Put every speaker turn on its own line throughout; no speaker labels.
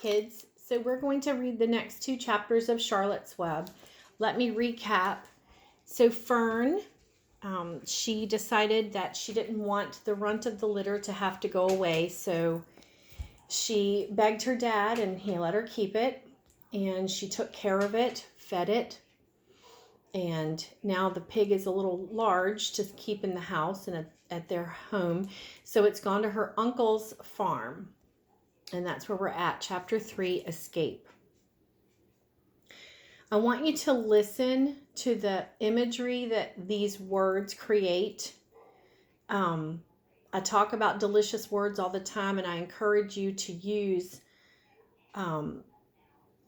kids. So we're going to read the next 2 chapters of Charlotte's Web. Let me recap. So Fern, she decided that she didn't want the runt of the litter to have to go away. So she begged her dad and he let her keep it. And she took care of it, fed it. And now the pig is a little large to keep in the house and at their home. So it's gone to her uncle's farm. And that's where we're at, chapter 3, Escape. I want you to listen to the imagery that these words create. I talk about delicious words all the time, and I encourage you to use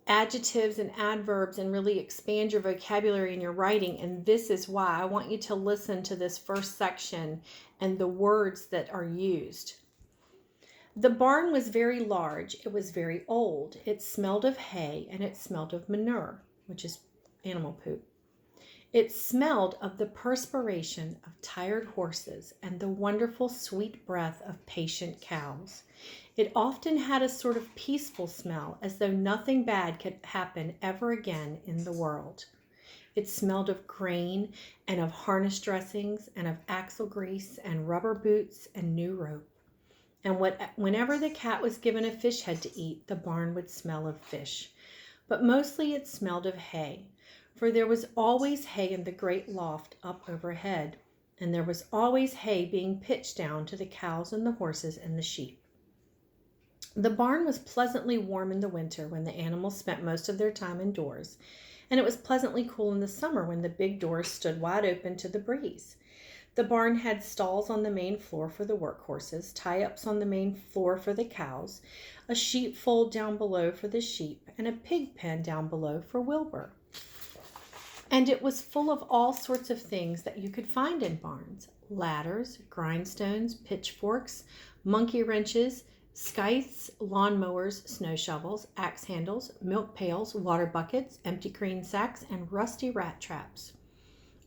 adjectives and adverbs and really expand your vocabulary in your writing. And this is why I want you to listen to this first section and the words that are used. The barn was very large. It was very old. It smelled of hay and it smelled of manure, which is animal poop. It smelled of the perspiration of tired horses and the wonderful sweet breath of patient cows. It often had a sort of peaceful smell, as though nothing bad could happen ever again in the world. It smelled of grain and of harness dressings and of axle grease and rubber boots and new rope. And whenever the cat was given a fish head to eat, the barn would smell of fish. But mostly it smelled of hay, for there was always hay in the great loft up overhead, and there was always hay being pitched down to the cows and the horses and the sheep. The barn was pleasantly warm in the winter when the animals spent most of their time indoors, and it was pleasantly cool in the summer when the big doors stood wide open to the breeze. The barn had stalls on the main floor for the workhorses, tie-ups on the main floor for the cows, a sheepfold down below for the sheep, and a pig pen down below for Wilbur. And it was full of all sorts of things that you could find in barns: ladders, grindstones, pitchforks, monkey wrenches, scythes, lawnmowers, snow shovels, axe handles, milk pails, water buckets, empty grain sacks, and rusty rat traps.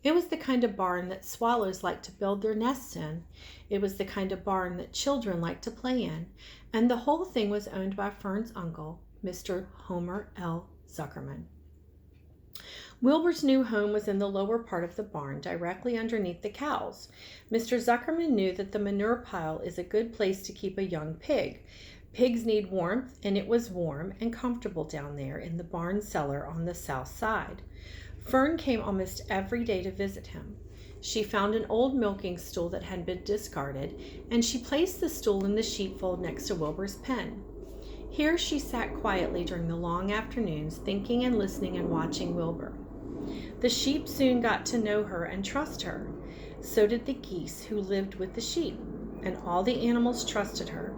It was the kind of barn that swallows like to build their nests in. It was the kind of barn that children like to play in. And the whole thing was owned by Fern's uncle, Mr. Homer L. Zuckerman. Wilbur's new home was in the lower part of the barn, directly underneath the cows. Mr. Zuckerman knew that the manure pile is a good place to keep a young pig. Pigs need warmth, and it was warm and comfortable down there in the barn cellar on the south side. Fern came almost every day to visit him. She found an old milking stool that had been discarded, and she placed the stool in the sheepfold next to Wilbur's pen. Here she sat quietly during the long afternoons, thinking and listening and watching Wilbur. The sheep soon got to know her and trust her. So did the geese who lived with the sheep, and all the animals trusted her.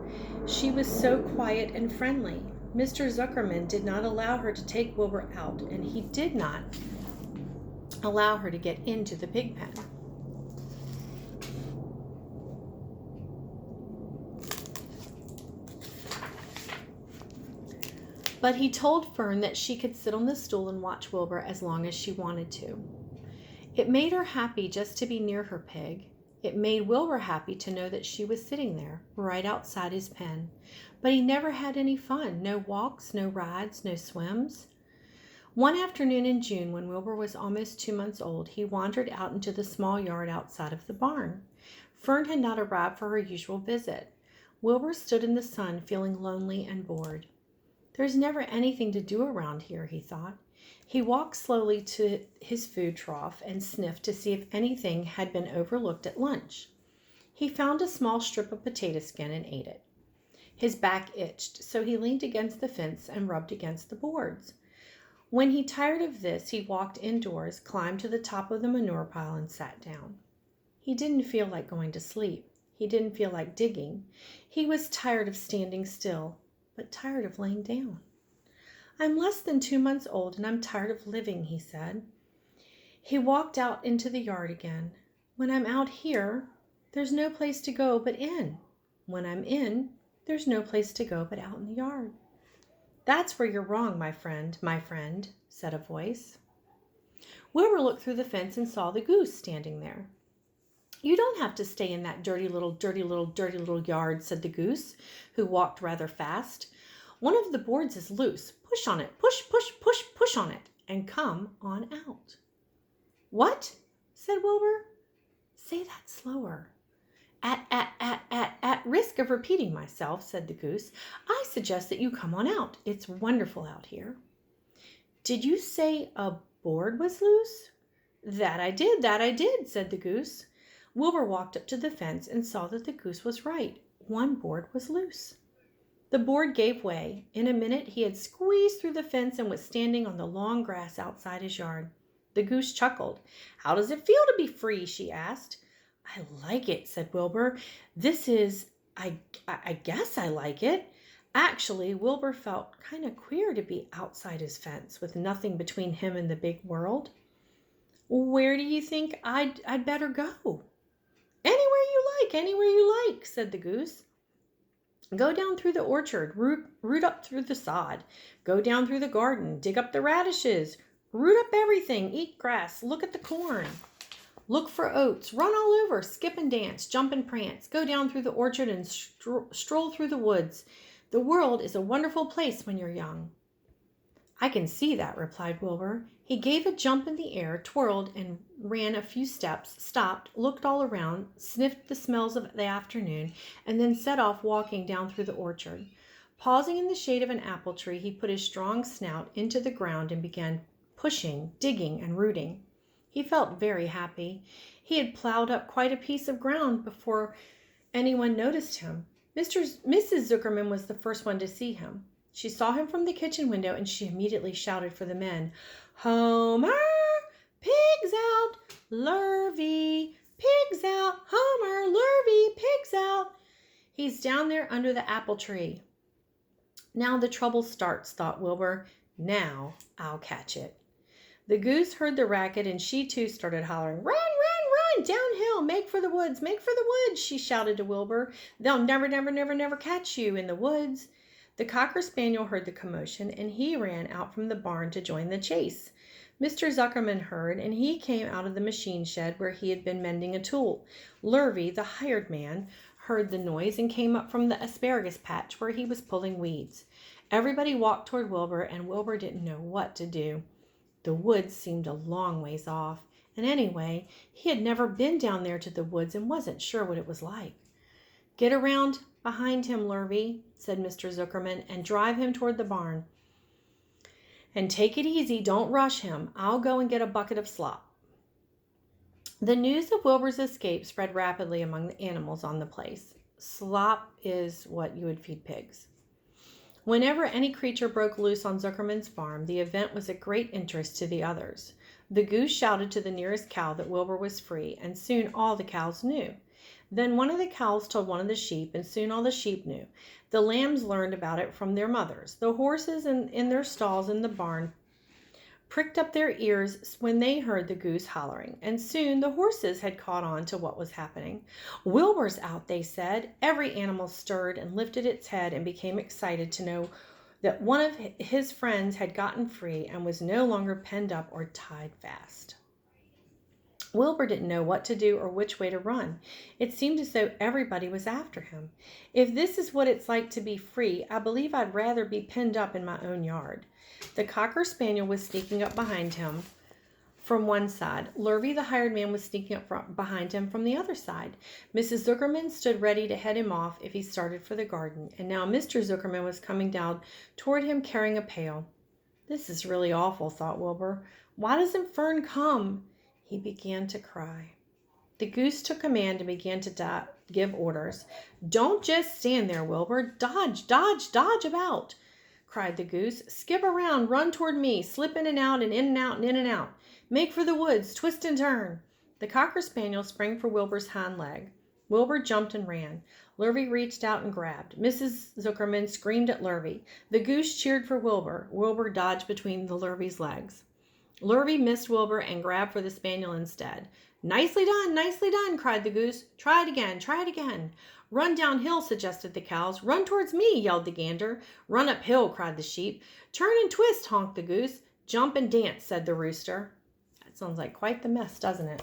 She was so quiet and friendly. Mr. Zuckerman did not allow her to take Wilbur out, and he did not allow her to get into the pig pen. But he told Fern that she could sit on the stool and watch Wilbur as long as she wanted to. It made her happy just to be near her pig. It made Wilbur happy to know that she was sitting there, right outside his pen. But he never had any fun. No walks, no rides, no swims. One afternoon in June, when Wilbur was almost 2 months old, he wandered out into the small yard outside of the barn. Fern had not arrived for her usual visit. Wilbur stood in the sun, feeling lonely and bored. There's never anything to do around here, he thought. He walked slowly to his food trough and sniffed to see if anything had been overlooked at lunch. He found a small strip of potato skin and ate it. His back itched, so he leaned against the fence and rubbed against the boards. When he tired of this, he walked indoors, climbed to the top of the manure pile, and sat down. He didn't feel like going to sleep. He didn't feel like digging. He was tired of standing still, but tired of laying down. I'm less than 2 months old, and I'm tired of living, he said. He walked out into the yard again. When I'm out here, there's no place to go but in. When I'm in, there's no place to go but out in the yard. That's where you're wrong, my friend, said a voice. Wilbur looked through the fence and saw the goose standing there. You don't have to stay in that dirty little yard, said the goose, who walked rather fast. One of the boards is loose. Push on it. Push, push, push, push on it. And come on out. What? Said Wilbur. Say that slower. At risk of repeating myself, said the goose, I suggest that you come on out. It's wonderful out here. Did you say a board was loose? That I did, said the goose. Wilbur walked up to the fence and saw that the goose was right. One board was loose. The board gave way. In a minute he had squeezed through the fence and was standing on the long grass outside his yard. The goose chuckled. How does it feel to be free? She asked. I like it, said Wilbur. I guess I like it. Actually, Wilbur felt kind of queer to be outside his fence with nothing between him and the big world. Where do you think I'd better go? Anywhere you like, said the goose. Go down through the orchard, root up through the sod. Go down through the garden, dig up the radishes. Root up everything, eat grass, look at the corn. Look for oats, run all over, skip and dance, jump and prance. Go down through the orchard and stroll through the woods. The world is a wonderful place when you're young. I can see that, replied Wilbur. He gave a jump in the air, twirled, and ran a few steps, stopped, looked all around, sniffed the smells of the afternoon, and then set off walking down through the orchard. Pausing in the shade of an apple tree, he put his strong snout into the ground and began pushing, digging, and rooting. He felt very happy. He had plowed up quite a piece of ground before anyone noticed him. Mrs. Zuckerman was the first one to see him. She saw him from the kitchen window, and she immediately shouted for the men. Homer, pigs out, Lurvy, pigs out, Homer, Lurvy, pigs out. He's down there under the apple tree. Now the trouble starts, thought Wilbur. Now I'll catch it. The goose heard the racket, and she too started hollering, Run, run, run, downhill, make for the woods, she shouted to Wilbur. They'll never catch you in the woods. The Cocker Spaniel heard the commotion, and he ran out from the barn to join the chase. Mr. Zuckerman heard, and he came out of the machine shed where he had been mending a tool. Lurvy, the hired man, heard the noise and came up from the asparagus patch where he was pulling weeds. Everybody walked toward Wilbur, and Wilbur didn't know what to do. The woods seemed a long ways off, and anyway, he had never been down there to the woods and wasn't sure what it was like. Get around behind him, Lurvy, said Mr. Zuckerman, and drive him toward the barn. And take it easy, don't rush him. I'll go and get a bucket of slop. The news of Wilbur's escape spread rapidly among the animals on the place. Slop is what you would feed pigs. Whenever any creature broke loose on Zuckerman's farm, the event was a great interest to the others. The goose shouted to the nearest cow that Wilbur was free, and soon all the cows knew. Then one of the cows told one of the sheep, and soon all the sheep knew. The lambs learned about it from their mothers. The horses in their stalls in the barn pricked up their ears when they heard the goose hollering, and soon the horses had caught on to what was happening. Wilbur's out, they said. Every animal stirred and lifted its head and became excited to know that one of his friends had gotten free and was no longer penned up or tied fast. Wilbur didn't know what to do or which way to run. It seemed as though everybody was after him. If this is what it's like to be free, I believe I'd rather be penned up in my own yard. The Cocker Spaniel was sneaking up behind him from one side. Lurvy, the hired man, was sneaking up behind him from the other side. Mrs. Zuckerman stood ready to head him off if he started for the garden, and now Mr. Zuckerman was coming down toward him carrying a pail. This is really awful, thought Wilbur. Why doesn't Fern come? He began to cry. The goose took command and began to give orders. Don't just stand there, Wilbur. Dodge, dodge, dodge about, cried the goose. Skip around, run toward me, slip in and out and in and out and in and out. Make for the woods, twist and turn. The Cocker Spaniel sprang for Wilbur's hind leg. Wilbur jumped and ran. Lurvy reached out and grabbed. Mrs. Zuckerman screamed at Lurvy. The goose cheered for Wilbur. Wilbur dodged between the Lurvy's legs. Lurvy missed Wilbur and grabbed for the spaniel instead. Nicely done, cried the goose. Try it again. Run downhill, suggested the cows. Run towards me, yelled the gander. Run uphill, cried the sheep. Turn and twist, honked the goose. Jump and dance, said the rooster. That sounds like quite the mess, doesn't it?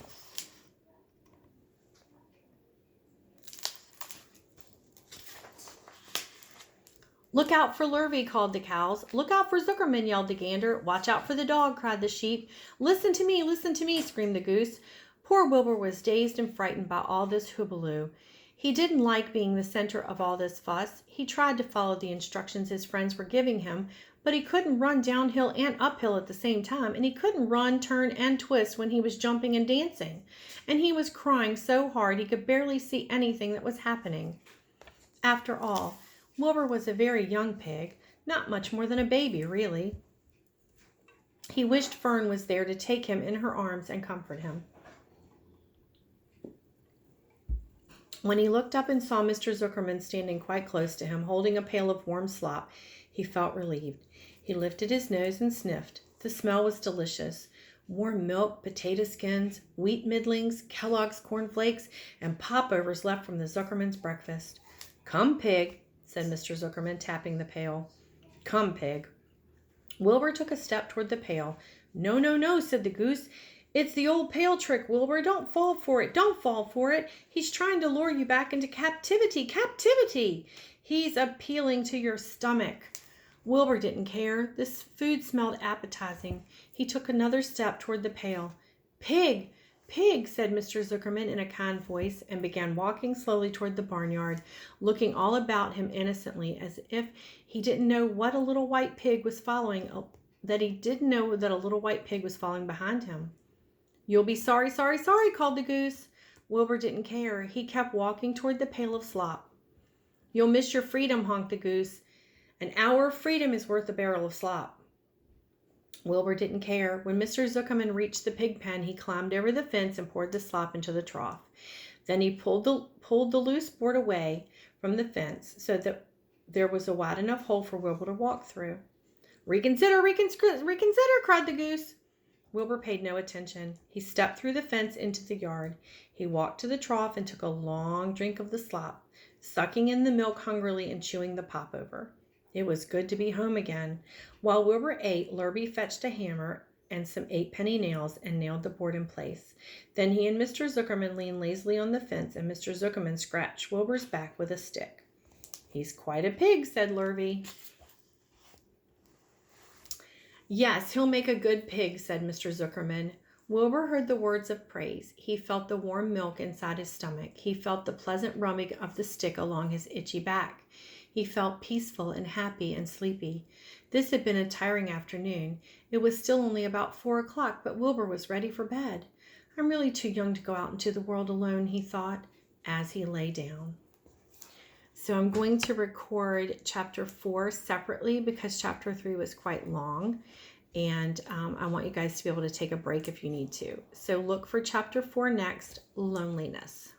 Look out for Lurvy, called the cows. Look out for Zuckerman, yelled the gander. Watch out for the dog, cried the sheep. Listen to me, screamed the goose. Poor Wilbur was dazed and frightened by all this hoobaloo. He didn't like being the center of all this fuss. He tried to follow the instructions his friends were giving him, but he couldn't run downhill and uphill at the same time, and he couldn't run, turn, and twist when he was jumping and dancing. And he was crying so hard he could barely see anything that was happening. After all, Wilbur was a very young pig, not much more than a baby, really. He wished Fern was there to take him in her arms and comfort him. When he looked up and saw Mr. Zuckerman standing quite close to him, holding a pail of warm slop, he felt relieved. He lifted his nose and sniffed. The smell was delicious. Warm milk, potato skins, wheat middlings, Kellogg's cornflakes, and popovers left from the Zuckerman's breakfast. Come, pig, said Mr. Zuckerman, tapping the pail. Come, pig. Wilbur took a step toward the pail. No, no, no, said the goose. It's the old pail trick, Wilbur. Don't fall for it. Don't fall for it. He's trying to lure you back into captivity. Captivity! He's appealing to your stomach. Wilbur didn't care. This food smelled appetizing. He took another step toward the pail. Pig! Pig, said Mr. Zuckerman in a kind voice, and began walking slowly toward the barnyard, looking all about him innocently, as if he didn't know what a little white pig was following, that he didn't know that a little white pig was following behind him. You'll be sorry, sorry, sorry, called the goose. Wilbur didn't care. He kept walking toward the pail of slop. You'll miss your freedom, honked the goose. An hour of freedom is worth a barrel of slop. Wilbur didn't care. When Mr. Zuckerman reached the pig pen, he climbed over the fence and poured the slop into the trough. Then he pulled the loose board away from the fence so that there was a wide enough hole for Wilbur to walk through. Reconsider, reconsider, cried the goose. Wilbur paid no attention. He stepped through the fence into the yard. He walked to the trough and took a long drink of the slop, sucking in the milk hungrily and chewing the popover. It was good to be home again. While Wilbur ate, Lurvy fetched a hammer and some 8-penny nails and nailed the board in place. Then he and Mr. Zuckerman leaned lazily on the fence, and Mr. Zuckerman scratched Wilbur's back with a stick. He's quite a pig, said Lurvy. Yes, he'll make a good pig, said Mr. Zuckerman. Wilbur heard the words of praise. He felt the warm milk inside his stomach. He felt the pleasant rubbing of the stick along his itchy back. He felt peaceful and happy and sleepy. This had been a tiring afternoon. It was still only about 4 o'clock, but Wilbur was ready for bed. I'm really too young to go out into the world alone, he thought, as he lay down. So I'm going to record chapter 4 separately because chapter 3 was quite long, and I want you guys to be able to take a break if you need to. So look for chapter 4 next, Loneliness.